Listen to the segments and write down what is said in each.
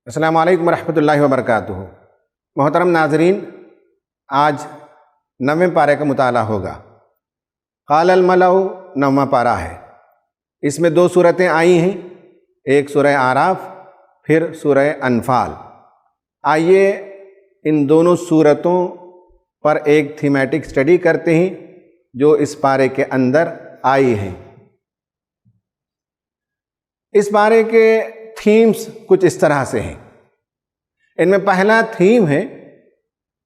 السلام علیکم ورحمۃ اللہ وبرکاتہ۔ محترم ناظرین، آج 9ویں پارے کا مطالعہ ہوگا۔ قال الملأ 9واں پارہ ہے۔ اس میں 2 صورتیں آئی ہیں، ایک سورہ اعراف پھر سورہ انفال۔ آئیے ان دونوں صورتوں پر ایک تھیمیٹک سٹڈی کرتے ہیں جو اس پارے کے اندر آئی ہیں۔ اس پارے کے تھیمز کچھ اس طرح سے ہیں۔ ان میں پہلا تھیم ہے،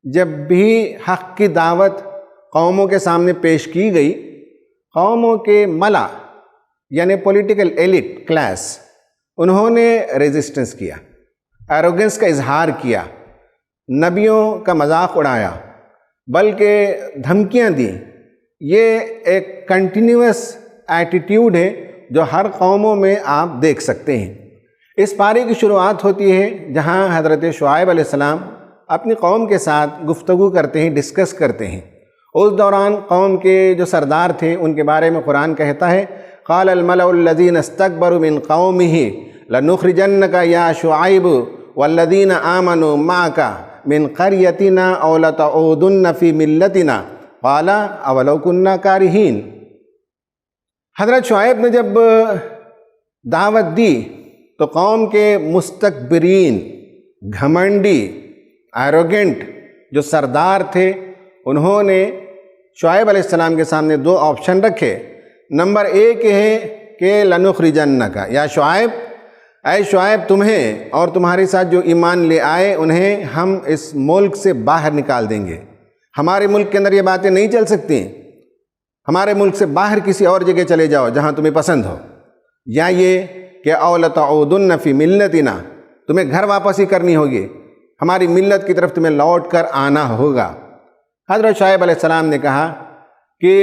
جب بھی حق کی دعوت قوموں کے سامنے پیش کی گئی، قوموں کے ملا یعنی پولیٹیکل ایلیٹ کلاس، انہوں نے ریزسٹنس کیا، ایروگنس کا اظہار کیا، نبیوں کا مذاق اڑایا، بلکہ دھمکیاں دیں۔ یہ ایک کنٹینیوس ایٹیٹیوڈ ہے جو ہر قوموں میں آپ دیکھ سکتے ہیں۔ اس پارے کی شروعات ہوتی ہے جہاں حضرت شعیب علیہ السلام اپنی قوم کے ساتھ گفتگو کرتے ہیں، ڈسکس کرتے ہیں۔ اس دوران قوم کے جو سردار تھے ان کے بارے میں قرآن کہتا ہے، قال الملأ الذین استکبروا من قومہ لنخرجنک یا شعیب والذین آمنوا معک من قریتنا او لتعودن فی ملتنا قال اولو کنا کارہین۔ حضرت شعیب نے جب دعوت دی تو قوم کے مستکبرین، گھمنڈی، ایروگنٹ جو سردار تھے، انہوں نے شعیب علیہ السلام کے سامنے 2 آپشن رکھے۔ نمبر 1 ہے کہ لنخرجنک، یا شعیب، اے شعیب، تمہیں اور تمہارے ساتھ جو ایمان لے آئے انہیں ہم اس ملک سے باہر نکال دیں گے۔ ہمارے ملک کے اندر یہ باتیں نہیں چل سکتی، ہمارے ملک سے باہر کسی اور جگہ چلے جاؤ جہاں تمہیں پسند ہو۔ یا یہ کہ او لتعودن فی ملتنا، تمہیں گھر واپسی کرنی ہوگی، ہماری ملت کی طرف تمہیں لوٹ کر آنا ہوگا۔ حضرت شعیب علیہ السلام نے کہا کہ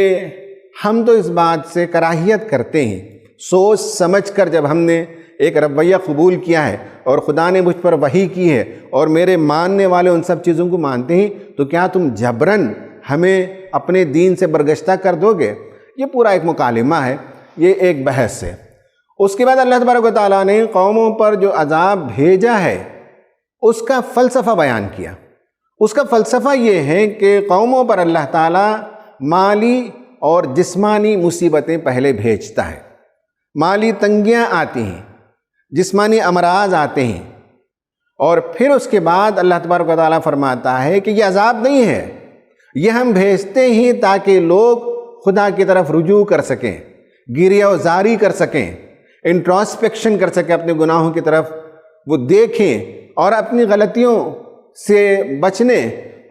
ہم تو اس بات سے کراہیت کرتے ہیں، سوچ سمجھ کر جب ہم نے ایک رویہ قبول کیا ہے اور خدا نے مجھ پر وحی کی ہے اور میرے ماننے والے ان سب چیزوں کو مانتے ہیں، تو کیا تم جبراً ہمیں اپنے دین سے برگشتہ کر دو گے؟ یہ پورا ایک مکالمہ ہے، یہ ایک بحث ہے۔ اس کے بعد اللہ تبارک و تعالیٰ نے قوموں پر جو عذاب بھیجا ہے اس کا فلسفہ بیان کیا۔ اس کا فلسفہ یہ ہے کہ قوموں پر اللہ تعالیٰ مالی اور جسمانی مصیبتیں پہلے بھیجتا ہے۔ مالی تنگیاں آتی ہیں، جسمانی امراض آتے ہیں، اور پھر اس کے بعد اللہ تبارک و تعالیٰ فرماتا ہے کہ یہ عذاب نہیں ہے، یہ ہم بھیجتے ہی تاکہ لوگ خدا کی طرف رجوع کر سکیں، گریہ و زاری کر سکیں، انٹراسپیکشن کر سکیں، اپنے گناہوں کی طرف وہ دیکھیں اور اپنی غلطیوں سے بچنے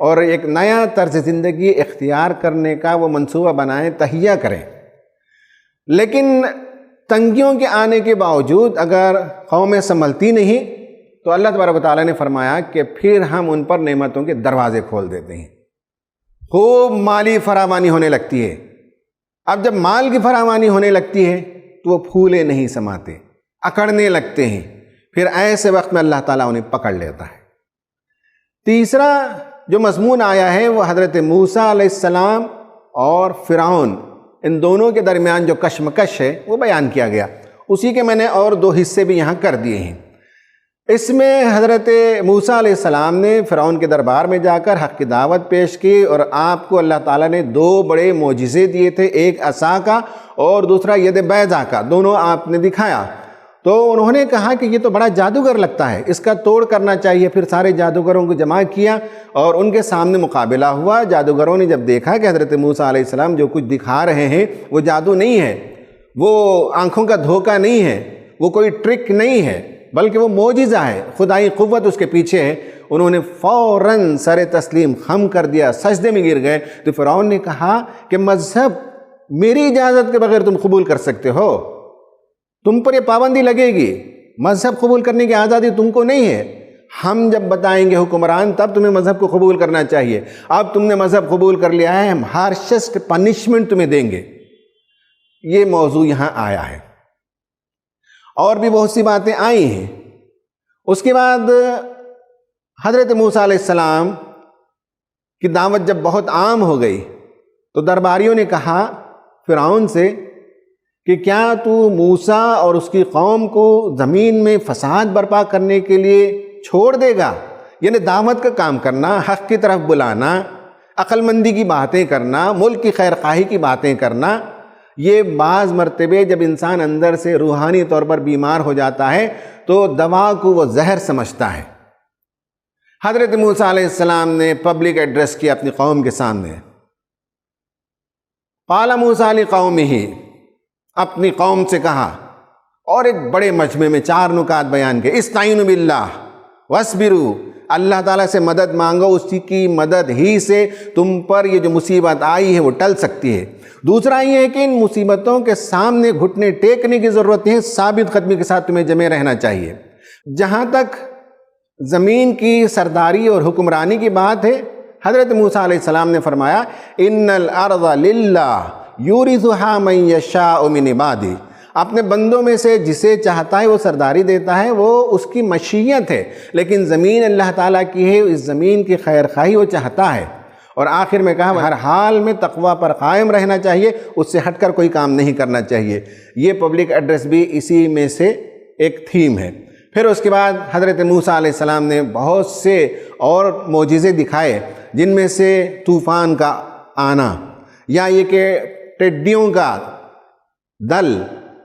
اور ایک نیا طرز زندگی اختیار کرنے کا وہ منصوبہ بنائیں، تہیہ کریں۔ لیکن تنگیوں کے آنے کے باوجود اگر قومیں سنبھلتی نہیں تو اللہ تبارک و تعالیٰ نے فرمایا کہ پھر ہم ان پر نعمتوں کے دروازے کھول دیتے ہیں۔ خوب مالی فراوانی ہونے لگتی ہے۔ اب جب مال کی فراوانی ہونے لگتی ہے تو وہ پھولے نہیں سماتے، اکڑنے لگتے ہیں، پھر ایسے وقت میں اللہ تعالیٰ انہیں پکڑ لیتا ہے۔ تیسرا جو مضمون آیا ہے وہ حضرت موسیٰ علیہ السلام اور فرعون، ان دونوں کے درمیان جو کشمکش ہے وہ بیان کیا گیا۔ اسی کے میں نے اور 2 حصے بھی یہاں کر دیے ہیں۔ اس میں حضرت موسیٰ علیہ السلام نے فرعون کے دربار میں جا کر حق کی دعوت پیش کی، اور آپ کو اللہ تعالیٰ نے 2 بڑے معجزے دیے تھے، ایک عصا کا اور دوسرا ید بیضا کا، دونوں آپ نے دکھایا۔ تو انہوں نے کہا کہ یہ تو بڑا جادوگر لگتا ہے، اس کا توڑ کرنا چاہیے۔ پھر سارے جادوگروں کو جمع کیا اور ان کے سامنے مقابلہ ہوا۔ جادوگروں نے جب دیکھا کہ حضرت موسیٰ علیہ السلام جو کچھ دکھا رہے ہیں وہ جادو نہیں ہے، وہ آنکھوں کا دھوکہ نہیں ہے، وہ کوئی ٹرک نہیں ہے، بلکہ وہ معجزہ ہے، خدائی قوت اس کے پیچھے ہے، انہوں نے فوراً سر تسلیم خم کر دیا، سجدے میں گر گئے۔ تو فرعون نے کہا کہ مذہب میری اجازت کے بغیر تم قبول کر سکتے ہو؟ تم پر یہ پابندی لگے گی، مذہب قبول کرنے کی آزادی تم کو نہیں ہے، ہم جب بتائیں گے حکمران تب تمہیں مذہب کو قبول کرنا چاہیے، اب تم نے مذہب قبول کر لیا ہے، ہم ہارشسٹ پنشمنٹ تمہیں دیں گے۔ یہ موضوع یہاں آیا ہے، اور بھی بہت سی باتیں آئی ہیں۔ اس کے بعد حضرت موسیٰ علیہ السلام کی دعوت جب بہت عام ہو گئی تو درباریوں نے کہا فرعون سے کہ کیا تو موسیٰ اور اس کی قوم کو زمین میں فساد برپا کرنے کے لیے چھوڑ دے گا، یعنی دعوت کا کام کرنا، حق کی طرف بلانا، عقل مندی کی باتیں کرنا، ملک کی خیر خواہی کی باتیں کرنا، یہ بعض مرتبے جب انسان اندر سے روحانی طور پر بیمار ہو جاتا ہے تو دوا کو وہ زہر سمجھتا ہے۔ حضرت موسیٰ علیہ السلام نے پبلک ایڈریس کیا اپنی قوم کے سامنے۔ قال موسیٰ لقومہ، اپنی قوم سے کہا، اور ایک بڑے مجمع میں 4 نکات بیان کے، استعینوا باللہ واصبروا، اللہ تعالیٰ سے مدد مانگو، اسی کی مدد ہی سے تم پر یہ جو مصیبت آئی ہے وہ ٹل سکتی ہے۔ دوسرا یہ ہے کہ ان مصیبتوں کے سامنے گھٹنے ٹیکنے کی ضرورت ہے، ثابت قدمی کے ساتھ تمہیں جمے رہنا چاہیے۔ جہاں تک زمین کی سرداری اور حکمرانی کی بات ہے، حضرت موسیٰ علیہ السلام نے فرمایا ان الارض للہ یورثھا من یشاء من عبادہ، اپنے بندوں میں سے جسے چاہتا ہے وہ سرداری دیتا ہے، وہ اس کی مشیت ہے، لیکن زمین اللہ تعالیٰ کی ہے، اس زمین کی خیر خواہی وہ چاہتا ہے۔ اور آخر میں کہا ہر حال میں تقوی پر قائم رہنا چاہیے، اس سے ہٹ کر کوئی کام نہیں کرنا چاہیے۔ یہ پبلک ایڈریس بھی اسی میں سے ایک تھیم ہے۔ پھر اس کے بعد حضرت موسیٰ علیہ السلام نے بہت سے اور معجزے دکھائے، جن میں سے طوفان کا آنا، یا یہ کہ ٹڈیوں کا دل،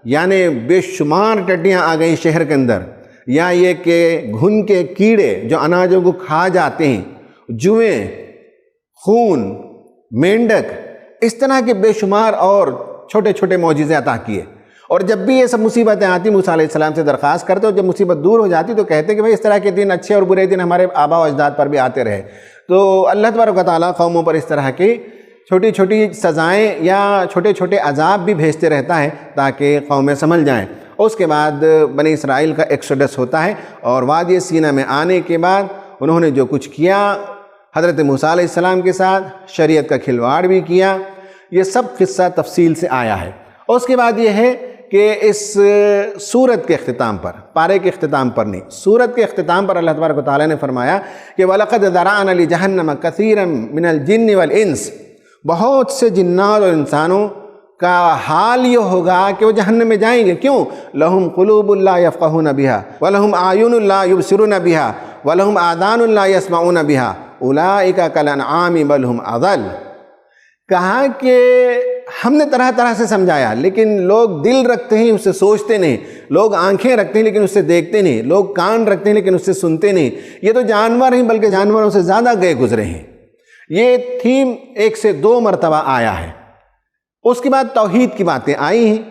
یعنی بے شمار ٹڈیاں آ گئیں شہر کے اندر، یا یہ کہ گھن کے کیڑے جو اناجوں کو کھا جاتے ہیں، جوئیں، خون، مینڈک، اس طرح کے بے شمار اور چھوٹے چھوٹے معجزے عطا کیے۔ اور جب بھی یہ سب مصیبتیں آتی موسیٰ علیہ السلام سے درخواست کرتے، اور جب مصیبت دور ہو جاتی تو کہتے کہ بھئی اس طرح کے دن، اچھے اور برے دن ہمارے آباء و اجداد پر بھی آتے رہے۔ تو اللہ تبارک و تعالیٰ قوموں پر اس طرح کی چھوٹی چھوٹی سزائیں یا چھوٹے چھوٹے عذاب بھی بھیجتے رہتا ہے تاکہ قومیں سمجھ جائیں۔ اس کے بعد بنی اسرائیل کا ایکسوڈس ہوتا ہے، اور وادی سینا میں آنے کے بعد انہوں نے جو کچھ کیا حضرت موسیٰ علیہ السلام کے ساتھ، شریعت کا کھلواڑ بھی کیا، یہ سب قصہ تفصیل سے آیا ہے۔ اس کے بعد یہ ہے کہ اس سورت کے اختتام پر، پارے کے اختتام پر نہیں، سورت کے اختتام پر اللہ تبارک و تعالیٰ نے فرمایا کہ وَلَقَدْ ذَرَعْنَا لِجَهَنَّمَ كَثِيرًا مِنَ الْجِنِّ وَالْإِنسِ، بہت سے جنات اور انسانوں کا حال یہ ہوگا کہ وہ جہنم میں جائیں گے۔ کیوں؟ لَهُمْ قُلُوبٌ لَا يَفْقَهُونَ بِهَا وَلَهُمْ أَعْيُنٌ لَا يُبْصِرُونَ بِهَا وَلَهُمْ آذَانٌ لَا يَسْمَعُونَ بِهَا أُولَئِكَ كَالْأَنْعَامِ بَلْ هُمْ أَضَلُّ۔ کہا کہ ہم نے طرح طرح سے سمجھایا، لیکن لوگ دل رکھتے ہیں، اس سے سوچتے نہیں، لوگ آنکھیں رکھتے ہیں لیکن اس سے دیکھتے نہیں، لوگ کان رکھتے ہیں لیکن اس سے سنتے نہیں، یہ تو جانور ہیں بلکہ جانوروں سے زیادہ گئے گزرے ہیں۔ یہ تھیم 1 سے 2 مرتبہ آیا ہے۔ اس کے بعد توحید کی باتیں آئی ہیں،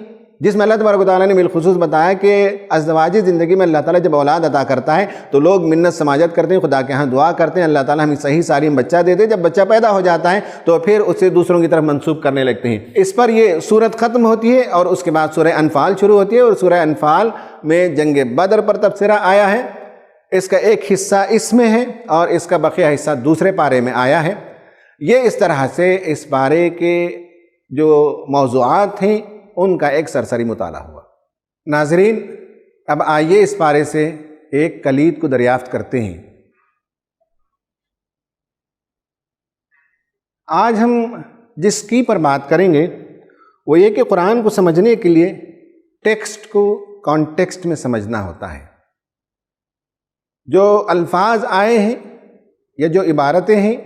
جس میں اللہ تبارک و تعالیٰ نے بالخصوص بتایا کہ ازدواجی زندگی میں اللہ تعالیٰ جب اولاد عطا کرتا ہے تو لوگ منت سماجت کرتے ہیں، خدا کے ہاں دعا کرتے ہیں، اللہ تعالیٰ ہمیں صحیح سالم بچہ دے دے۔ جب بچہ پیدا ہو جاتا ہے تو پھر اسے دوسروں کی طرف منسوب کرنے لگتے ہیں۔ اس پر یہ سورت ختم ہوتی ہے، اور اس کے بعد سورہ انفال شروع ہوتی ہے، اور سورہ انفال میں جنگ بدر پر تبصرہ آیا ہے۔ اس کا ایک حصہ اس میں ہے اور اس کا بقیہ حصہ دوسرے پارے میں آیا ہے۔ یہ اس طرح سے اس پارے کے جو موضوعات ہیں ان کا ایک سرسری مطالعہ ہوا۔ ناظرین، اب آئیے اس پارے سے ایک کلید کو دریافت کرتے ہیں۔ آج ہم جس کی پر بات کریں گے وہ یہ کہ قرآن کو سمجھنے کے لیے ٹیکسٹ کو کانٹیکسٹ میں سمجھنا ہوتا ہے۔ جو الفاظ آئے ہیں یا جو عبارتیں ہیں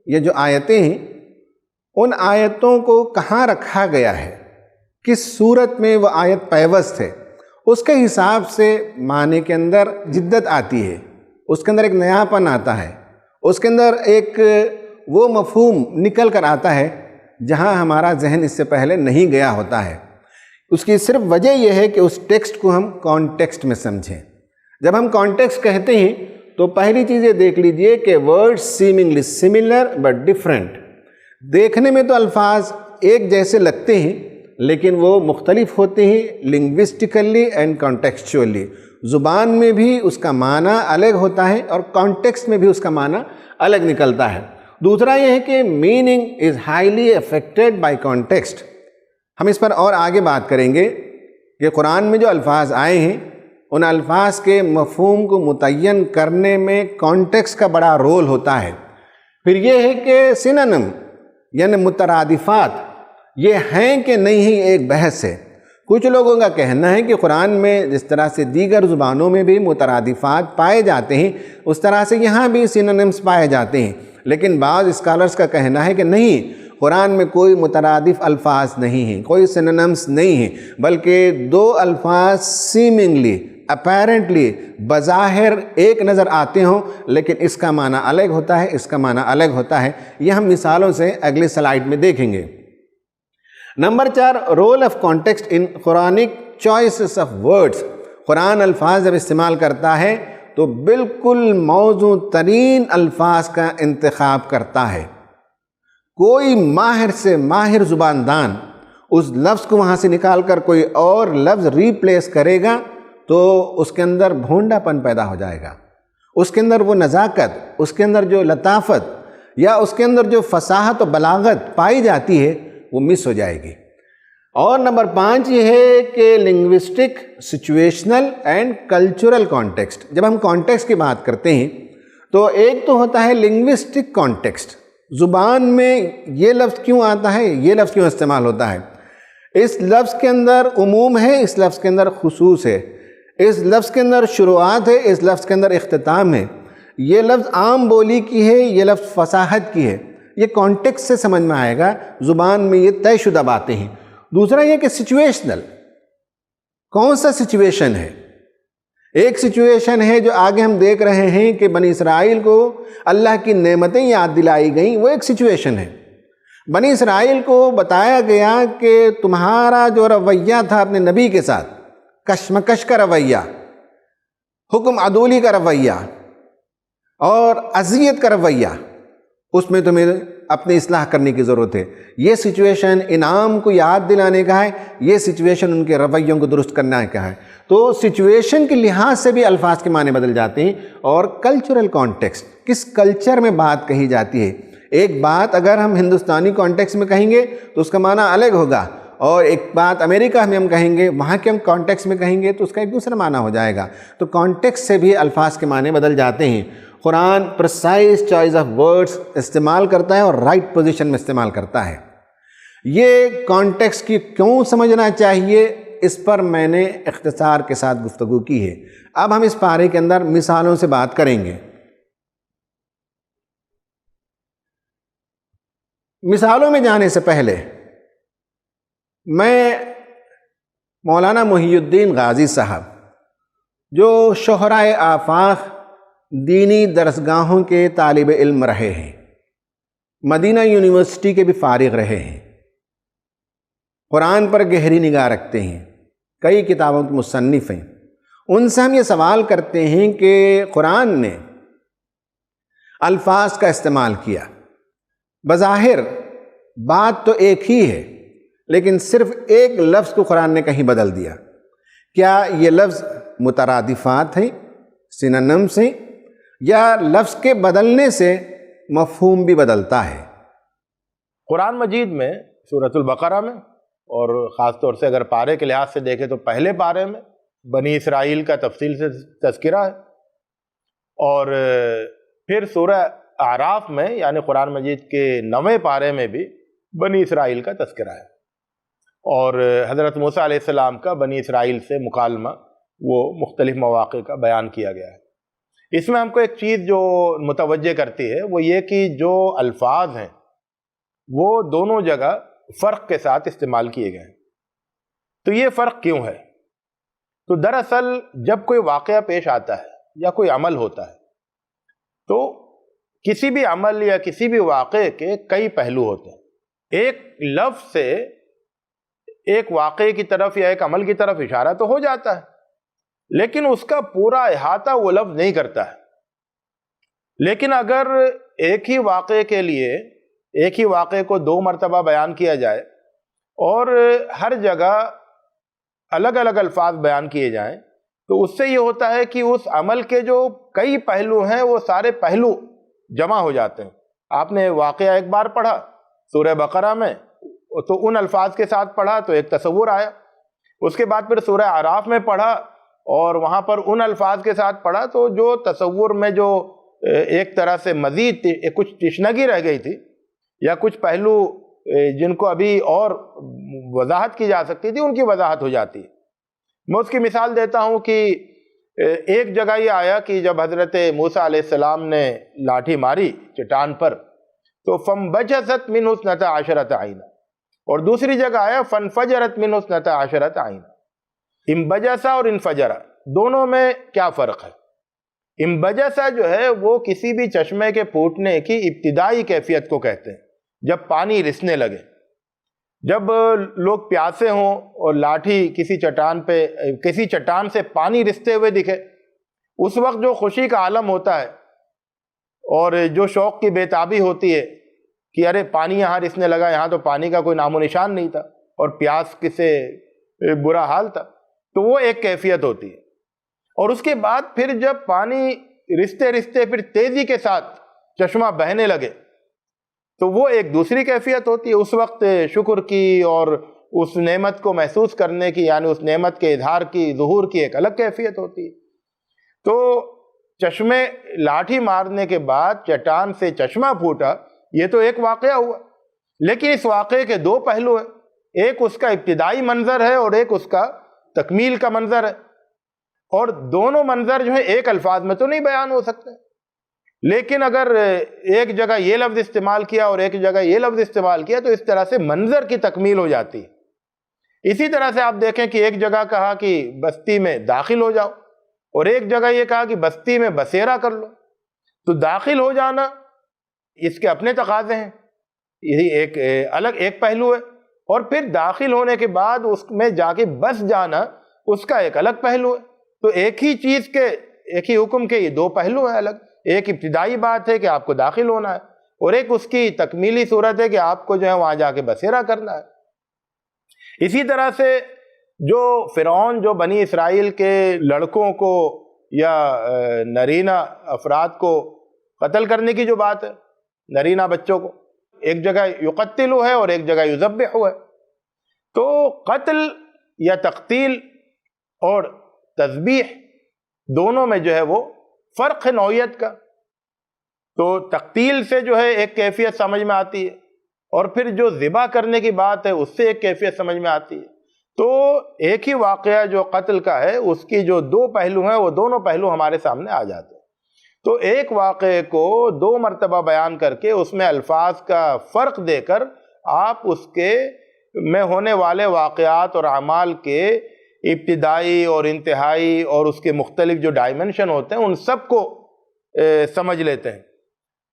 یا جو آیتیں ہیں، ان آیتوں کو کہاں رکھا گیا ہے، کس صورت میں وہ آیت پیوست ہے، اس کے حساب سے معنی کے اندر جدت آتی ہے، اس کے اندر ایک نیاپن آتا ہے، اس کے اندر ایک وہ مفہوم نکل کر آتا ہے جہاں ہمارا ذہن اس سے پہلے نہیں گیا ہوتا ہے۔ اس کی صرف وجہ یہ ہے کہ اس ٹیکسٹ کو ہم کانٹیکسٹ میں سمجھیں۔ جب ہم کانٹیکسٹ کہتے ہیں تو پہلی چیز یہ دیکھ لیجئے کہ word seemingly similar but different, دیکھنے میں تو الفاظ ایک جیسے لگتے ہیں لیکن وہ مختلف ہوتے ہیں لنگوسٹیکلی اینڈ کانٹیکسچولی، زبان میں بھی اس کا معنی الگ ہوتا ہے اور کانٹیکسٹ میں بھی اس کا معنی الگ نکلتا ہے۔ دوسرا یہ ہے کہ meaning is highly affected by context. ہم اس پر اور آگے بات کریں گے کہ قرآن میں جو الفاظ آئے ہیں ان الفاظ کے مفہوم کو متعین کرنے میں کانٹیکسٹ کا بڑا رول ہوتا ہے۔ پھر یہ ہے کہ سینونیم یعنی مترادفات یہ ہیں کہ نہیں ہی ایک بحث ہے۔ کچھ لوگوں کا کہنا ہے کہ قرآن میں جس طرح سے دیگر زبانوں میں بھی مترادفات پائے جاتے ہیں اس طرح سے یہاں بھی سینونیمز پائے جاتے ہیں، لیکن بعض اسکالرز کا کہنا ہے کہ نہیں، قرآن میں کوئی مترادف الفاظ نہیں ہیں، کوئی سینونیمز نہیں ہیں، بلکہ دو الفاظ سیمنگلی اپیرنٹلی بظاہر ایک نظر آتے ہوں لیکن اس کا معنی الگ ہوتا ہے، اس کا معنی الگ ہوتا ہے۔ یہ ہم مثالوں سے اگلی سلائیڈ میں دیکھیں گے۔ Number 4، role of context in Quranic choices of words. قرآن الفاظ جب استعمال کرتا ہے تو بالکل موزوں ترین الفاظ کا انتخاب کرتا ہے۔ کوئی ماہر سے ماہر زباندان اس لفظ کو وہاں سے نکال کر کوئی اور لفظ ریپلیس کرے گا تو اس کے اندر بھونڈا پن پیدا ہو جائے گا، اس کے اندر وہ نزاکت، اس کے اندر جو لطافت یا اس کے اندر جو فصاحت و بلاغت پائی جاتی ہے وہ مس ہو جائے گی۔ اور نمبر 5 یہ ہے کہ linguistic, situational and cultural context. جب ہم کانٹیکسٹ کی بات کرتے ہیں تو ایک تو ہوتا ہے لنگوسٹک کانٹیکسٹ، زبان میں یہ لفظ کیوں آتا ہے، یہ لفظ کیوں استعمال ہوتا ہے، اس لفظ کے اندر عموم ہے، اس لفظ کے اندر خصوص ہے، اس لفظ کے اندر شروعات ہے، اس لفظ کے اندر اختتام ہے، یہ لفظ عام بولی کی ہے، یہ لفظ فصاحت کی ہے۔ یہ کانٹیکسٹ سے سمجھ میں آئے گا، زبان میں یہ طے شدہ باتیں ہیں۔ دوسرا یہ کہ سچویشنل، کون سا سچویشن ہے؟ ایک سچویشن ہے جو آگے ہم دیکھ رہے ہیں کہ بنی اسرائیل کو اللہ کی نعمتیں یاد دلائی گئیں، وہ ایک سچویشن ہے۔ بنی اسرائیل کو بتایا گیا کہ تمہارا جو رویہ تھا اپنے نبی کے ساتھ، کشمکش کا رویہ، حکم عدولی کا رویہ اور اذیت کا رویہ، اس میں تمہیں اپنی اصلاح کرنے کی ضرورت ہے۔ یہ سچویشن انعام کو یاد دلانے کا ہے، یہ سچویشن ان کے رویوں کو درست کرنے کا ہے۔ تو سچویشن کے لحاظ سے بھی الفاظ کے معنی بدل جاتے ہیں۔ اور کلچرل کانٹیکسٹ، کس کلچر میں بات کہی جاتی ہے۔ ایک بات اگر ہم ہندوستانی کانٹیکسٹ میں کہیں گے تو اس کا معنی الگ ہوگا، اور ایک بات امریکہ میں ہم کہیں گے، وہاں کے ہم کانٹیکسٹ میں کہیں گے تو اس کا ایک دوسرا معنی ہو جائے گا۔ تو کانٹیکسٹ سے بھی الفاظ کے معنی بدل جاتے ہیں۔ قرآن پرسائز چوائس آف ورڈز استعمال کرتا ہے اور رائٹ پوزیشن میں استعمال کرتا ہے۔ یہ کانٹیکسٹ کی کیوں سمجھنا چاہیے، اس پر میں نے اختصار کے ساتھ گفتگو کی ہے۔ اب ہم اس پارے کے اندر مثالوں سے بات کریں گے۔ مثالوں میں جانے سے پہلے میں مولانا محی الدین غازی صاحب، جو شہرائے آفاق دینی درسگاہوں کے طالب علم رہے ہیں، مدینہ یونیورسٹی کے بھی فارغ رہے ہیں، قرآن پر گہری نگاہ رکھتے ہیں، کئی کتابوں کے مصنف ہیں، ان سے ہم یہ سوال کرتے ہیں کہ قرآن نے الفاظ کا استعمال کیا، بظاہر بات تو ایک ہی ہے لیکن صرف ایک لفظ کو قرآن نے کہیں بدل دیا، کیا یہ لفظ مترادفات ہیں، سینونیمز ہیں، یا لفظ کے بدلنے سے مفہوم بھی بدلتا ہے؟ قرآن مجید میں سورۃ البقرہ میں، اور خاص طور سے اگر پارے کے لحاظ سے دیکھیں تو پہلے پارے میں بنی اسرائیل کا تفصیل سے تذکرہ ہے، اور پھر سورہ اعراف میں یعنی قرآن مجید کے 9ویں پارے میں بھی بنی اسرائیل کا تذکرہ ہے، اور حضرت موسیٰ علیہ السلام کا بنی اسرائیل سے مکالمہ وہ مختلف مواقع کا بیان کیا گیا ہے۔ اس میں ہم کو ایک چیز جو متوجہ کرتی ہے وہ یہ کہ جو الفاظ ہیں وہ دونوں جگہ فرق کے ساتھ استعمال کیے گئے ہیں۔ تو یہ فرق کیوں ہے؟ تو دراصل جب کوئی واقعہ پیش آتا ہے یا کوئی عمل ہوتا ہے تو کسی بھی عمل یا کسی بھی واقعے کے کئی پہلو ہوتے ہیں۔ ایک لفظ سے ایک واقعے کی طرف یا ایک عمل کی طرف اشارہ تو ہو جاتا ہے، لیکن اس کا پورا احاطہ وہ لفظ نہیں کرتا ہے۔ لیکن اگر ایک ہی واقعے کے لیے ایک ہی واقعے کو 2 مرتبہ بیان کیا جائے اور ہر جگہ الگ الگ الفاظ بیان کیے جائیں تو اس سے یہ ہوتا ہے کہ اس عمل کے جو کئی پہلو ہیں وہ سارے پہلو جمع ہو جاتے ہیں۔ آپ نے واقعہ ایک بار پڑھا سورہ بقرہ میں تو ان الفاظ کے ساتھ پڑھا تو ایک تصور آیا، اس کے بعد پھر سورہ اعراف میں پڑھا اور وہاں پر ان الفاظ کے ساتھ پڑھا تو جو تصور میں جو ایک طرح سے مزید کچھ تشنگی رہ گئی تھی یا کچھ پہلو جن کو ابھی اور وضاحت کی جا سکتی تھی ان کی وضاحت ہو جاتی ہے۔ میں اس کی مثال دیتا ہوں کہ ایک جگہ یہ آیا کہ جب حضرت موسیٰ علیہ السلام نے لاٹھی ماری چٹان پر تو فَانْبَجَسَتْ مِنْهُ اثْنَتَا عَشَرَةَ عَيْنًا، اور دوسری جگہ آیا فَانْفَجَرَتْ مِنْهُ اثْنَتَا عَشَرَةَ عَيْنًا۔ انبجسا اور انفجرا دونوں میں کیا فرق ہے؟ انبجسا جو ہے وہ کسی بھی چشمے کے پھوٹنے کی ابتدائی کیفیت کو کہتے ہیں، جب پانی رسنے لگے، جب لوگ پیاسے ہوں اور لاٹھی کسی چٹان سے پانی رستے ہوئے دکھے، اس وقت جو خوشی کا عالم ہوتا ہے اور جو شوق کی بےتابی ہوتی ہے کہ ارے پانی یہاں رسنے لگا، یہاں تو پانی کا کوئی نام و نشان نہیں تھا اور پیاس کسے برا حال تھا، تو وہ ایک کیفیت ہوتی ہے۔ اور اس کے بعد پھر جب پانی رستے رستے پھر تیزی کے ساتھ چشمہ بہنے لگے تو وہ ایک دوسری کیفیت ہوتی ہے۔ اس وقت شکر کی اور اس نعمت کو محسوس کرنے کی، یعنی اس نعمت کے اظہار کی، ظہور کی ایک الگ کیفیت ہوتی ہے۔ تو چشمے لاٹھی مارنے کے بعد چٹان سے چشمہ پھوٹا، یہ تو ایک واقعہ ہوا، لیکن اس واقعے کے دو پہلو ہیں، ایک اس کا ابتدائی منظر ہے اور ایک اس کا تکمیل کا منظر ہے، اور دونوں منظر جو ہے ایک الفاظ میں تو نہیں بیان ہو سکتے، لیکن اگر ایک جگہ یہ لفظ استعمال کیا اور ایک جگہ یہ لفظ استعمال کیا تو اس طرح سے منظر کی تکمیل ہو جاتی ہے۔ اسی طرح سے آپ دیکھیں کہ ایک جگہ کہا کہ بستی میں داخل ہو جاؤ اور ایک جگہ یہ کہا کہ بستی میں بسیرا کر لو، تو داخل ہو جانا اس کے اپنے تقاضے ہیں، یہی ایک الگ ایک پہلو ہے، اور پھر داخل ہونے کے بعد اس میں جا کے بس جانا اس کا ایک الگ پہلو ہے۔ تو ایک ہی چیز کے، ایک ہی حکم کے یہ دو پہلو ہیں الگ، ایک ابتدائی بات ہے کہ آپ کو داخل ہونا ہے اور ایک اس کی تکمیلی صورت ہے کہ آپ کو جو ہے وہاں جا کے بسیرا کرنا ہے۔ اسی طرح سے جو فرعون جو بنی اسرائیل کے لڑکوں کو یا نرینہ افراد کو قتل کرنے کی جو بات ہے، نرینہ بچوں کو، ایک جگہ یقتل ہے اور ایک جگہ یذبح ہے، تو قتل یا تقتیل اور تذبیح دونوں میں جو ہے وہ فرق ہے نوعیت کا۔ تو تقتیل سے جو ہے ایک کیفیت سمجھ میں آتی ہے اور پھر جو ذبح کرنے کی بات ہے اس سے ایک کیفیت سمجھ میں آتی ہے۔ تو ایک ہی واقعہ جو قتل کا ہے اس کی جو دو پہلو ہیں وہ دونوں پہلو ہمارے سامنے آ جاتے ہیں۔ تو ایک واقعے کو دو مرتبہ بیان کر کے اس میں الفاظ کا فرق دے کر آپ اس کے میں ہونے والے واقعات اور اعمال کے ابتدائی اور انتہائی اور اس کے مختلف جو ڈائمنشن ہوتے ہیں ان سب کو سمجھ لیتے ہیں۔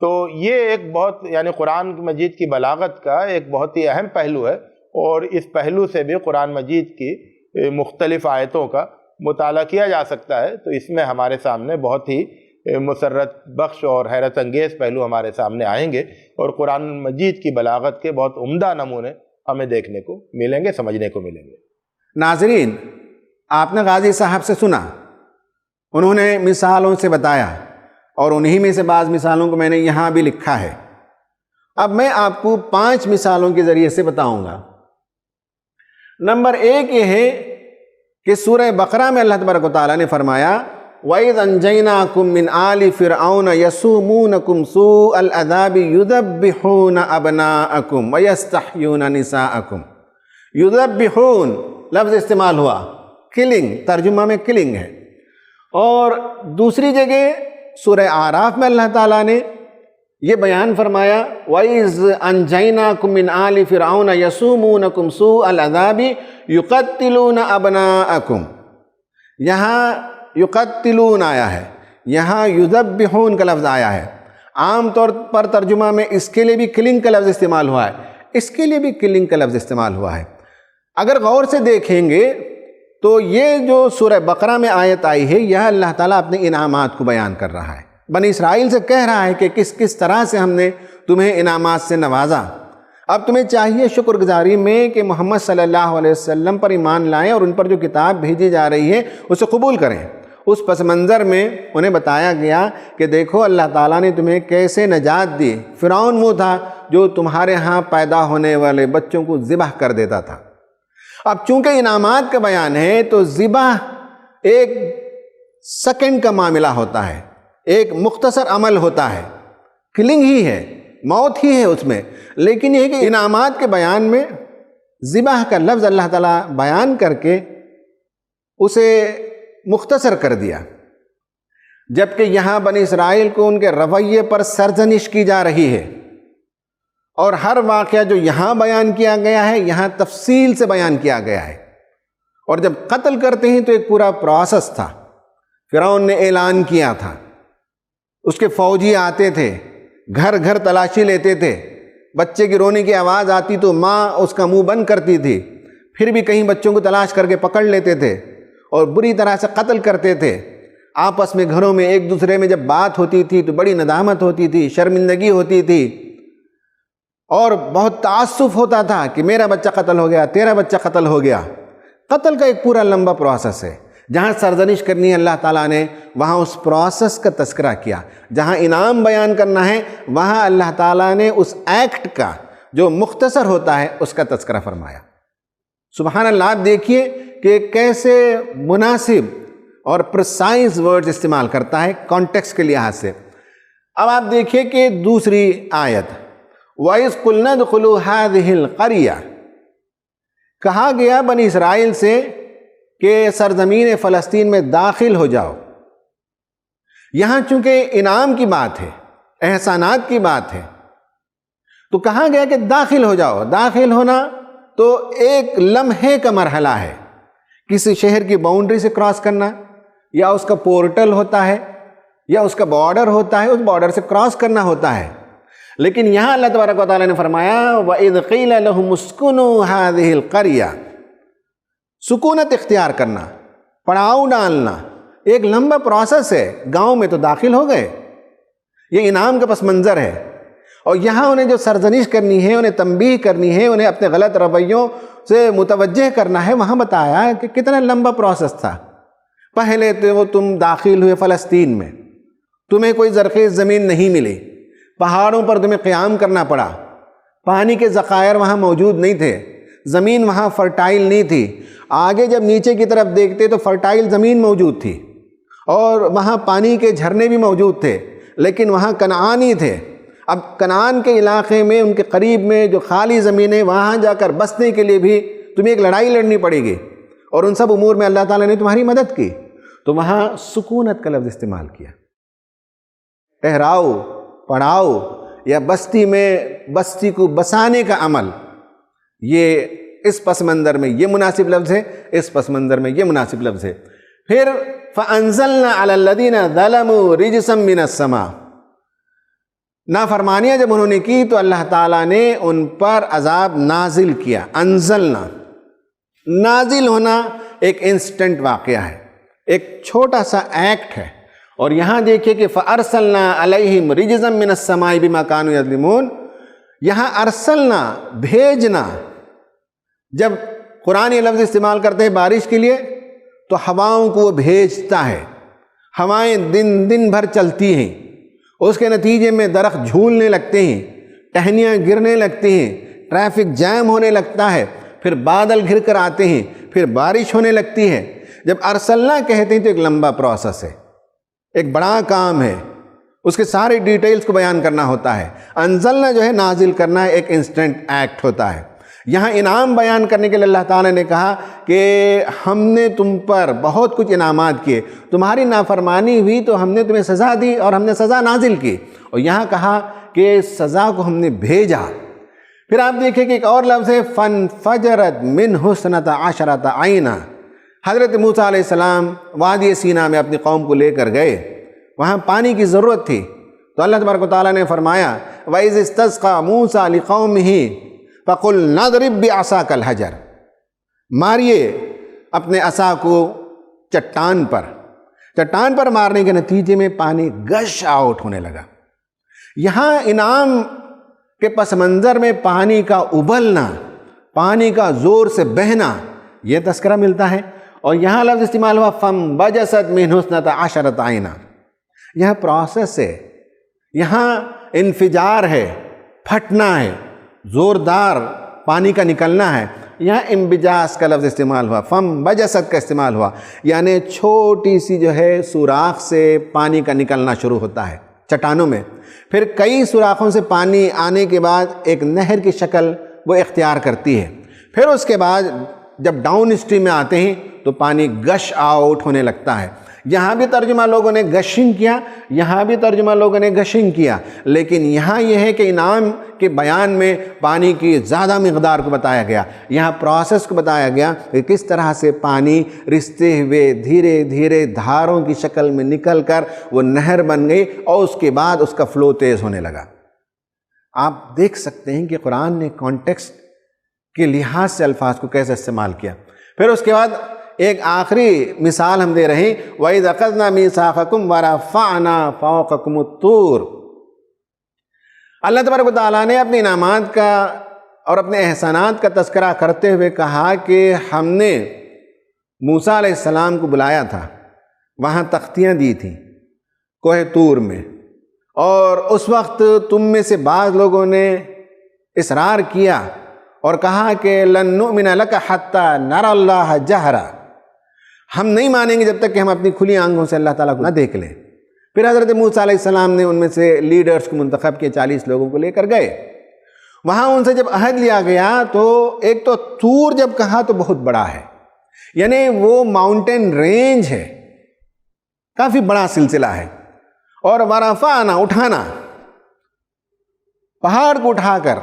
تو یہ ایک بہت یعنی قرآن مجید کی بلاغت کا ایک بہت ہی اہم پہلو ہے، اور اس پہلو سے بھی قرآن مجید کی مختلف آیتوں کا مطالعہ کیا جا سکتا ہے۔ تو اس میں ہمارے سامنے بہت ہی مسرت بخش اور حیرت انگیز پہلو ہمارے سامنے آئیں گے، اور قرآن مجید کی بلاغت کے بہت عمدہ نمونے ہمیں دیکھنے کو ملیں گے، سمجھنے کو ملیں گے۔ ناظرین، آپ نے غازی صاحب سے سنا، انہوں نے مثالوں سے بتایا، اور انہی میں سے بعض مثالوں کو میں نے یہاں بھی لکھا ہے۔ اب میں آپ کو 5 مثالوں کے ذریعے سے بتاؤں گا۔ نمبر 1 یہ ہے کہ سورہ بقرہ میں اللہ تبارک و تعالیٰ نے فرمایا وَإِذْ أَنْجَيْنَاكُمْ مِنْ آلِ فِرْعَوْنَ يَسُومُونَكُمْ سُوءَ الْعَذَابِ يُذَبِّحُونَ أَبْنَاءَكُمْ وَيَسْتَحْيُونَ نِسَاءَكُمْ۔ یذبحون لفظ استعمال ہوا، کلنگ، ترجمہ میں کلنگ ہے۔ اور دوسری جگہ سورہ اعراف میں اللہ تعالیٰ نے یہ بیان فرمایا وَإِذْ أَنْجَيْنَاكُمْ مِنْ آلِ فِرْعَوْنَ يَسُومُونَكُمْ سُوءَ الْعَذَابِ يُقَتِّلُونَ أَبْنَاءَكُمْ، یہاں یقتلون آیا ہے، یہاں یذبحون کا لفظ آیا ہے۔ عام طور پر ترجمہ میں اس کے لیے بھی کلنگ کا لفظ استعمال ہوا ہے، اس کے لیے بھی کلنگ کا لفظ استعمال ہوا ہے۔ اگر غور سے دیکھیں گے تو یہ جو سورہ بقرہ میں آیت آئی ہے، یہ اللہ تعالیٰ اپنے انعامات کو بیان کر رہا ہے، بنی اسرائیل سے کہہ رہا ہے کہ کس کس طرح سے ہم نے تمہیں انعامات سے نوازا۔ اب تمہیں چاہیے شکر گزاری میں کہ محمد صلی اللہ علیہ وسلم پر ایمان لائیں اور ان پر جو کتاب بھیجی جا رہی ہے اسے قبول کریں۔ اس پس منظر میں انہیں بتایا گیا کہ دیکھو اللہ تعالیٰ نے تمہیں کیسے نجات دی۔ فرعون وہ تھا جو تمہارے ہاں پیدا ہونے والے بچوں کو ذبح کر دیتا تھا۔ اب چونکہ انعامات کا بیان ہے تو ذبح ایک سیکنڈ کا معاملہ ہوتا ہے، ایک مختصر عمل ہوتا ہے، کلنگ ہی ہے، موت ہی ہے اس میں، لیکن یہ ہے کہ انعامات کے بیان میں ذبح کا لفظ اللہ تعالیٰ بیان کر کے اسے مختصر کر دیا، جبکہ یہاں بنی اسرائیل کو ان کے رویے پر سرزنش کی جا رہی ہے، اور ہر واقعہ جو یہاں بیان کیا گیا ہے یہاں تفصیل سے بیان کیا گیا ہے۔ اور جب قتل کرتے ہیں تو ایک پورا پروسیس تھا، فرعون نے اعلان کیا تھا، اس کے فوجی آتے تھے، گھر گھر تلاشی لیتے تھے، بچے کی رونے کی آواز آتی تو ماں اس کا منہ بند کرتی تھی، پھر بھی کہیں بچوں کو تلاش کر کے پکڑ لیتے تھے اور بری طرح سے قتل کرتے تھے۔ آپس میں گھروں میں ایک دوسرے میں جب بات ہوتی تھی تو بڑی ندامت ہوتی تھی، شرمندگی ہوتی تھی، اور بہت تعصف ہوتا تھا کہ میرا بچہ قتل ہو گیا، تیرا بچہ قتل ہو گیا۔ قتل کا ایک پورا لمبا پروسیس ہے، جہاں سرزنش کرنی ہے اللہ تعالیٰ نے وہاں اس پروسیس کا تذکرہ کیا، جہاں انعام بیان کرنا ہے وہاں اللہ تعالیٰ نے اس ایکٹ کا جو مختصر ہوتا ہے اس کا تذکرہ فرمایا۔ سبحان اللہ، آپ دیکھیے کہ کیسے مناسب اور پرسائز ورڈز استعمال کرتا ہے کانٹیکسٹ کے لحاظ سے۔ اب آپ دیکھیے کہ دوسری آیت، وَإِذْ قُلْنَا ادْخُلُوا هَٰذِهِ الْقَرْيَةَ، کہا گیا بنی اسرائیل سے کہ سرزمین فلسطین میں داخل ہو جاؤ۔ یہاں چونکہ انعام کی بات ہے، احسانات کی بات ہے، تو کہا گیا کہ داخل ہو جاؤ۔ داخل ہونا تو ایک لمحے کا مرحلہ ہے، کسی شہر کی باؤنڈری سے کراس کرنا، یا اس کا پورٹل ہوتا ہے یا اس کا بارڈر ہوتا ہے، اس بارڈر سے کراس کرنا ہوتا ہے۔ لیکن یہاں اللہ تبارک و تعالیٰ نے فرمایا وَإِذْ قِيلَ لَهُمُ اسْكُنُوا هَٰذِهِ الْقَرْيَةَ، سکونت اختیار کرنا، پڑاؤ ڈالنا، ایک لمبا پروسیس ہے۔ گاؤں میں تو داخل ہو گئے، یہ انعام کا پس منظر ہے، اور یہاں انہیں جو سرزنش کرنی ہے، انہیں تنبیہ کرنی ہے، انہیں اپنے غلط رویوں سے متوجہ کرنا ہے، وہاں بتایا کہ کتنا لمبا پروسیس تھا۔ پہلے تو تم داخل ہوئے فلسطین میں، تمہیں کوئی زرخیز زمین نہیں ملی، پہاڑوں پر تمہیں قیام کرنا پڑا، پانی کے ذخائر وہاں موجود نہیں تھے، زمین وہاں فرٹائل نہیں تھی۔ آگے جب نیچے کی طرف دیکھتے تو فرٹائل زمین موجود تھی، اور وہاں پانی کے جھرنے بھی موجود تھے، لیکن وہاں کنعانی تھے۔ اب کنعان کے علاقے میں ان کے قریب میں جو خالی زمینیں، وہاں جا کر بسنے کے لیے بھی تمہیں ایک لڑائی لڑنی پڑے گی، اور ان سب امور میں اللہ تعالیٰ نے تمہاری مدد کی، تو وہاں سکونت کا لفظ استعمال کیا۔ ٹھہراؤ، پڑاؤ، یا بستی میں بستی کو بسانے کا عمل، یہ اس پس منظر میں یہ مناسب لفظ ہے، اس پس منظر میں یہ مناسب لفظ ہے۔ پھر فَأَنزَلْنَا عَلَى الَّذِينَ ظَلَمُوا رِجْسًا مِّنَ السَّمَاءِ، نافرمانیاں جب انہوں نے کی تو اللہ تعالیٰ نے ان پر عذاب نازل کیا۔ انزلنا، نازل ہونا ایک انسٹنٹ واقعہ ہے، ایک چھوٹا سا ایکٹ ہے۔ اور یہاں دیکھیے کہ فَأَرْسَلْنَا عَلَيْهِمْ رِجْزًا مِّنَ السَّمَاءِ بِمَا كَانُوا يَظْلِمُونَ، یہاں ارسلنا، بھیجنا، جب قرآن یہ لفظ استعمال کرتے ہیں بارش کے لیے تو ہواؤں کو وہ بھیجتا ہے، ہوائیں دن بھر چلتی ہیں، اس کے نتیجے میں درخت جھولنے لگتے ہیں، ٹہنیاں گرنے لگتی ہیں، ٹریفک جام ہونے لگتا ہے، پھر بادل گھر کر آتے ہیں، پھر بارش ہونے لگتی ہے۔ جب ارسلنا کہتے ہیں تو ایک لمبا پروسیس ہے، ایک بڑا کام ہے، اس کے سارے ڈیٹیلز کو بیان کرنا ہوتا ہے۔ انزلنا جو ہے نازل کرنا ہے، ایک انسٹنٹ ایکٹ ہوتا ہے۔ یہاں انعام بیان کرنے کے لیے اللہ تعالیٰ نے کہا کہ ہم نے تم پر بہت کچھ انعامات کیے، تمہاری نافرمانی ہوئی تو ہم نے تمہیں سزا دی اور ہم نے سزا نازل کی، اور یہاں کہا کہ سزا کو ہم نے بھیجا۔ پھر آپ دیکھیں کہ ایک اور لفظ ہے فَانْفَجَرَتْ مِنْهُ اثْنَتَا عَشْرَةَ عَيْنًا، حضرت موسیٰ علیہ السلام وادی سینا میں اپنی قوم کو لے کر گئے، وہاں پانی کی ضرورت تھی، تو اللہ تبارک و تعالیٰ نے فرمایا وَإِذِ اسْتَسْقَىٰ مُوسَىٰ لِقَوْمِهِ فَقُلْ نَضْرِبْ بِعَصَاكَ الْحَجَرَ، ماریے اپنے عصا کو چٹان پر مارنے کے نتیجے میں پانی گش آؤٹ ہونے لگا۔ یہاں انعام کے پس منظر میں پانی کا ابلنا، پانی کا زور سے بہنا، یہ تذکرہ ملتا ہے۔ اور یہاں لفظ استعمال ہوا فَانْبَجَسَتْ مِنْهُ اثْنَتَا عَشْرَةَ عَيْنًا، یہاں پروسیس ہے، یہاں انفجار ہے، پھٹنا ہے، زوردار پانی کا نکلنا ہے۔ یہاں انبجاس کا لفظ استعمال ہوا، فَانْبَجَسَتْ کا استعمال ہوا، یعنی چھوٹی سی جو ہے سوراخ سے پانی کا نکلنا شروع ہوتا ہے، چٹانوں میں، پھر کئی سوراخوں سے پانی آنے کے بعد ایک نہر کی شکل وہ اختیار کرتی ہے، پھر اس کے بعد جب ڈاؤن اسٹریم میں آتے ہیں تو پانی گش آؤٹ ہونے لگتا ہے۔ یہاں بھی ترجمہ لوگوں نے گشنگ کیا، یہاں بھی ترجمہ لوگوں نے گشنگ کیا، لیکن یہاں یہ ہے کہ انعام کے بیان میں پانی کی زیادہ مقدار کو بتایا گیا، یہاں پروسیس کو بتایا گیا کہ کس طرح سے پانی رستے ہوئے دھیرے دھیرے دھاروں کی شکل میں نکل کر وہ نہر بن گئی اور اس کے بعد اس کا فلو تیز ہونے لگا۔ آپ دیکھ سکتے ہیں کہ قرآن نے کانٹیکسٹ کے لحاظ سے الفاظ کو کیسے استعمال کیا۔ پھر اس کے بعد ایک آخری مثال ہم دے رہے ہیں، وَإِذْ أَخَذْنَا مِيثَاقَكُمْ وَرَفَعْنَا فَوْقَكُمُ الطُّورَ۔ اللہ تبارک و تعالیٰ نے اپنے انعامات کا اور اپنے احسانات کا تذکرہ کرتے ہوئے کہا کہ ہم نے موسیٰ علیہ السلام کو بلایا تھا، وہاں تختیاں دی تھیں کوہ طور میں، اور اس وقت تم میں سے بعض لوگوں نے اصرار کیا اور کہا کہ لن نؤمن لک حتی نری اللہ جہرا، ہم نہیں مانیں گے جب تک کہ ہم اپنی کھلی آنکھوں سے اللہ تعالیٰ کو نہ دیکھ لیں۔ پھر حضرت موسیٰ علیہ السلام نے ان میں سے لیڈرز کو منتخب کیا، 40 لوگوں کو لے کر گئے، وہاں ان سے جب عہد لیا گیا تو ایک تو طور جب کہا تو بہت بڑا ہے، یعنی وہ ماؤنٹین رینج ہے، کافی بڑا سلسلہ ہے، اور ورفعنا اٹھانا، پہاڑ کو اٹھا کر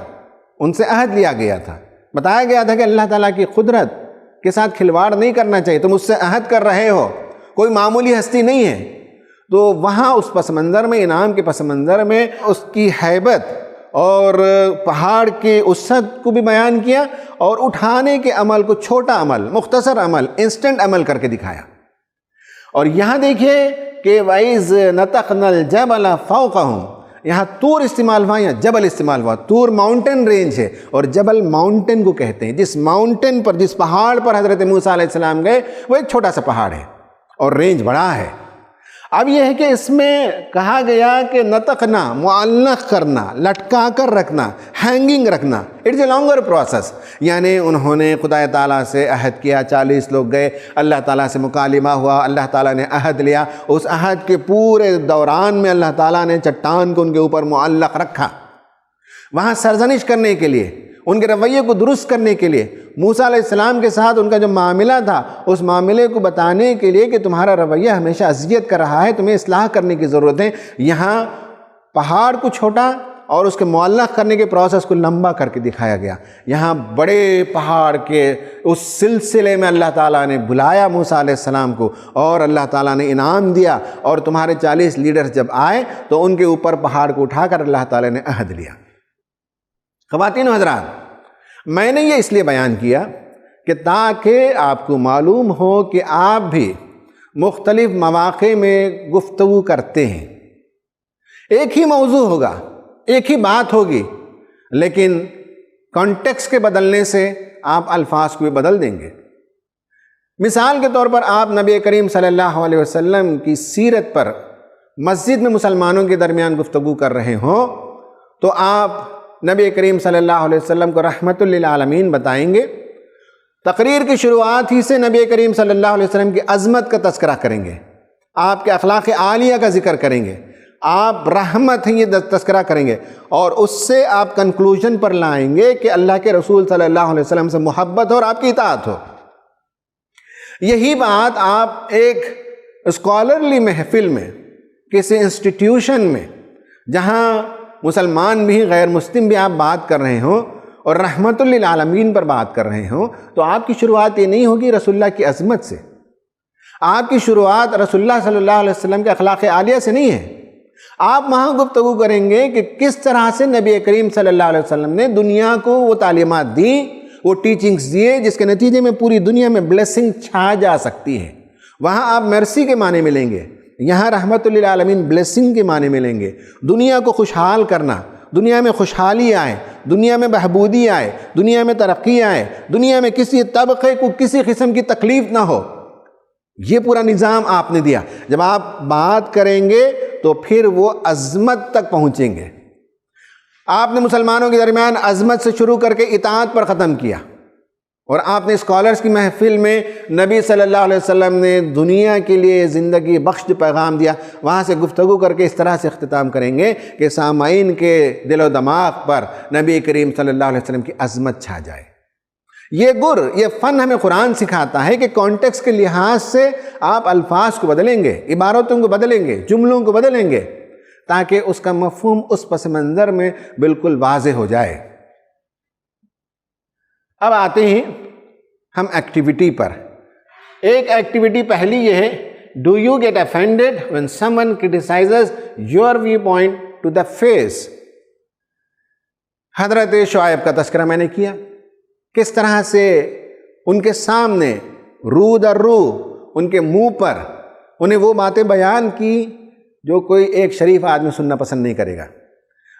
ان سے عہد لیا گیا تھا، بتایا گیا تھا کہ اللہ تعالیٰ کی قدرت کے ساتھ کھلواڑ نہیں کرنا چاہیے، تم اس سے عہد کر رہے ہو، کوئی معمولی ہستی نہیں ہے۔ تو وہاں اس پس منظر میں، انعام کے پس منظر میں اس کی ہیبت اور پہاڑ کی وسعت کو بھی بیان کیا، اور اٹھانے کے عمل کو چھوٹا عمل، مختصر عمل، انسٹنٹ عمل کر کے دکھایا۔ اور یہاں دیکھیے کہ وَإِذْ نَتَقْنَا الْجَبَلَ فَوْقَهُمْ، یہاں طور استعمال ہوا یا جبل استعمال ہوا۔ طور ماؤنٹین رینج ہے اور جبل ماؤنٹین کو کہتے ہیں، جس ماؤنٹین پر، جس پہاڑ پر حضرت موسیٰ علیہ السلام گئے وہ ایک چھوٹا سا پہاڑ ہے اور رینج بڑا ہے۔ اب یہ ہے کہ اس میں کہا گیا کہ نتقنا، معلق کرنا، لٹکا کر رکھنا، ہینگنگ رکھنا، اٹس اے لانگر پروسیس، یعنی انہوں نے خدا تعالیٰ سے عہد کیا، 40 لوگ گئے، اللہ تعالیٰ سے مکالمہ ہوا، اللہ تعالیٰ نے عہد لیا، اس عہد کے پورے دوران میں اللہ تعالیٰ نے چٹان کو ان کے اوپر معلق رکھا، وہاں سرزنش کرنے کے لیے، ان کے رویے کو درست کرنے کے لیے، موسیٰ علیہ السلام کے ساتھ ان کا جو معاملہ تھا اس معاملے کو بتانے کے لیے کہ تمہارا رویہ ہمیشہ اذیت کر رہا ہے، تمہیں اصلاح کرنے کی ضرورت ہے۔ یہاں پہاڑ کو چھوٹا اور اس کے معلق کرنے کے پروسیس کو لمبا کر کے دکھایا گیا۔ یہاں بڑے پہاڑ کے اس سلسلے میں اللہ تعالیٰ نے بلایا موسیٰ علیہ السلام کو، اور اللہ تعالیٰ نے انعام دیا، اور تمہارے 40 لیڈرز جب آئے تو ان کے اوپر پہاڑ کو اٹھا کر اللہ تعالیٰ نے عہد لیا۔ خواتین و حضرات، میں نے یہ اس لیے بیان کیا کہ تاکہ آپ کو معلوم ہو کہ آپ بھی مختلف مواقع میں گفتگو کرتے ہیں، ایک ہی موضوع ہوگا، ایک ہی بات ہوگی، لیکن کانٹیکسٹ کے بدلنے سے آپ الفاظ کو بھی بدل دیں گے۔ مثال کے طور پر آپ نبی کریم صلی اللہ علیہ وسلم کی سیرت پر مسجد میں مسلمانوں کے درمیان گفتگو کر رہے ہوں تو آپ نبی کریم صلی اللہ علیہ وسلم کو رحمت للعالمین بتائیں گے، تقریر کی شروعات ہی سے نبی کریم صلی اللہ علیہ وسلم کی عظمت کا تذکرہ کریں گے، آپ کے اخلاق عالیہ کا ذکر کریں گے، آپ رحمت ہیں یہ تذکرہ کریں گے، اور اس سے آپ کنکلوژن پر لائیں گے کہ اللہ کے رسول صلی اللہ علیہ وسلم سے محبت ہو اور آپ کی اطاعت ہو۔ یہی بات آپ ایک اسکالرلی محفل میں، کسی انسٹیٹیوشن میں جہاں مسلمان بھی غیر مسلم بھی آپ بات کر رہے ہوں اور رحمت للعالمین پر بات کر رہے ہوں، تو آپ کی شروعات یہ نہیں ہوگی رسول اللہ کی عظمت سے، آپ کی شروعات رسول اللہ صلی اللہ علیہ وسلم کے اخلاق عالیہ سے نہیں ہے۔ آپ وہاں گفتگو کریں گے کہ کس طرح سے نبی کریم صلی اللہ علیہ وسلم نے دنیا کو وہ تعلیمات دیں، وہ ٹیچنگز دیے جس کے نتیجے میں پوری دنیا میں بلیسنگ چھا جا سکتی ہے۔ وہاں آپ مرسی کے معنی ملیں گے، یہاں رحمت للعالمین بلیسنگ کے معنی ملیں گے۔ دنیا کو خوشحال کرنا، دنیا میں خوشحالی آئے، دنیا میں بہبودی آئے، دنیا میں ترقی آئے، دنیا میں کسی طبقے کو کسی قسم کی تکلیف نہ ہو، یہ پورا نظام آپ نے دیا۔ جب آپ بات کریں گے تو پھر وہ عظمت تک پہنچیں گے۔ آپ نے مسلمانوں کے درمیان عظمت سے شروع کر کے اطاعت پر ختم کیا، اور آپ نے اسکالرس کی محفل میں نبی صلی اللہ علیہ وسلم نے دنیا کے لیے زندگی بخش جو پیغام دیا، وہاں سے گفتگو کر کے اس طرح سے اختتام کریں گے کہ سامعین کے دل و دماغ پر نبی کریم صلی اللہ علیہ وسلم کی عظمت چھا جائے۔ یہ فن ہمیں قرآن سکھاتا ہے کہ کانٹیکس کے لحاظ سے آپ الفاظ کو بدلیں گے، عبارتوں کو بدلیں گے، جملوں کو بدلیں گے، تاکہ اس کا مفہوم اس پس منظر میں بالکل واضح ہو جائے۔ اب آتے ہیں ہم ایکٹیویٹی پر۔ ایک ایکٹیویٹی پہلی یہ ہے، do you get offended when someone criticizes your viewpoint to the face؟ حضرت شعیب کا تذکرہ میں نے کیا، کس طرح سے ان کے سامنے رو در رو ان کے منہ پر انہیں وہ باتیں بیان کی جو کوئی ایک شریف آدمی سننا پسند نہیں کرے گا،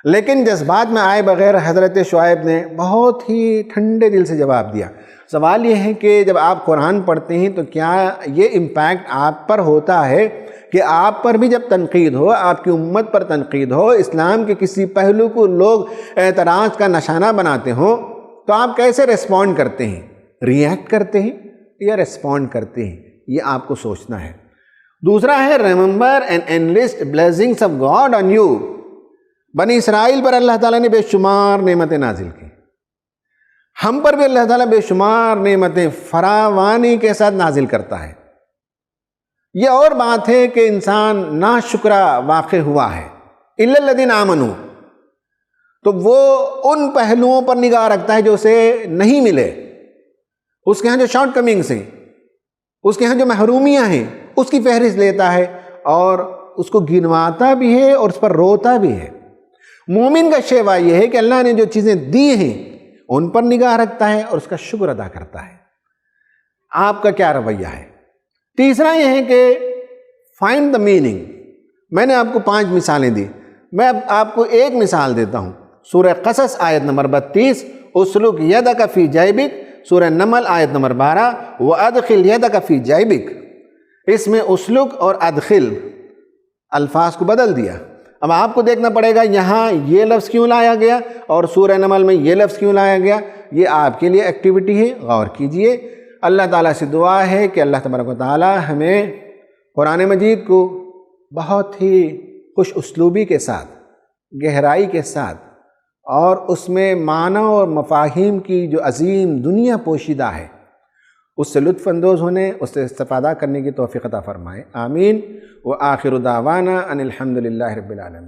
لیکن جذبات میں آئے بغیر حضرت شعیب نے بہت ہی ٹھنڈے دل سے جواب دیا۔ سوال یہ ہے کہ جب آپ قرآن پڑھتے ہیں تو کیا یہ امپیکٹ آپ پر ہوتا ہے کہ آپ پر بھی جب تنقید ہو، آپ کی امت پر تنقید ہو، اسلام کے کسی پہلو کو لوگ اعتراض کا نشانہ بناتے ہوں، تو آپ کیسے ریسپونڈ کرتے ہیں؟ ریئیکٹ کرتے ہیں یا ریسپونڈ کرتے ہیں؟ یہ آپ کو سوچنا ہے۔ دوسرا ہے remember and انلسٹ blessings of God on you. بنی اسرائیل پر اللہ تعالیٰ نے بے شمار نعمتیں نازل کی، ہم پر بھی اللہ تعالیٰ بے شمار نعمتیں فراوانی کے ساتھ نازل کرتا ہے۔ یہ اور بات ہے کہ انسان ناشکرا واقع ہوا ہے، الا الذین آمنوا، تو وہ ان پہلوؤں پر نگاہ رکھتا ہے جو اسے نہیں ملے، اس کے ہاں جو شارٹ کمنگس ہیں، اس کے ہاں جو محرومیاں ہیں، اس کی فہرست لیتا ہے اور اس کو گنواتا بھی ہے اور اس پر روتا بھی ہے۔ مومن کا شیوا یہ ہے کہ اللہ نے جو چیزیں دی ہیں ان پر نگاہ رکھتا ہے اور اس کا شکر ادا کرتا ہے۔ آپ کا کیا رویہ ہے؟ تیسرا یہ ہے کہ فائنڈ دا میننگ۔ میں نے آپ کو 5 مثالیں دی، میں اب آپ کو ایک مثال دیتا ہوں۔ سورہ قصص آیت نمبر 32، اسلک یدک فی جیبک۔ سورہ نمل آیت نمبر 12، وادخل یدک فی جیبک۔ اس میں اسلک اور ادخل الفاظ کو بدل دیا۔ اب آپ کو دیکھنا پڑے گا یہاں یہ لفظ کیوں لایا گیا اور سورہ نمل میں یہ لفظ کیوں لایا گیا۔ یہ آپ کے لیے ایکٹیویٹی ہے، غور کیجئے۔ اللہ تعالیٰ سے دعا ہے کہ اللہ تبارک و تعالیٰ ہمیں قرآن مجید کو بہت ہی خوش اسلوبی کے ساتھ، گہرائی کے ساتھ اور اس میں معنی اور مفاہیم کی جو عظیم دنیا پوشیدہ ہے، اس سے لطف اندوز ہونے، اس سے استفادہ کرنے کی توفیق عطا فرمائے۔ آمین۔ وآخر دعوانا ان الحمد للہ رب العالمین۔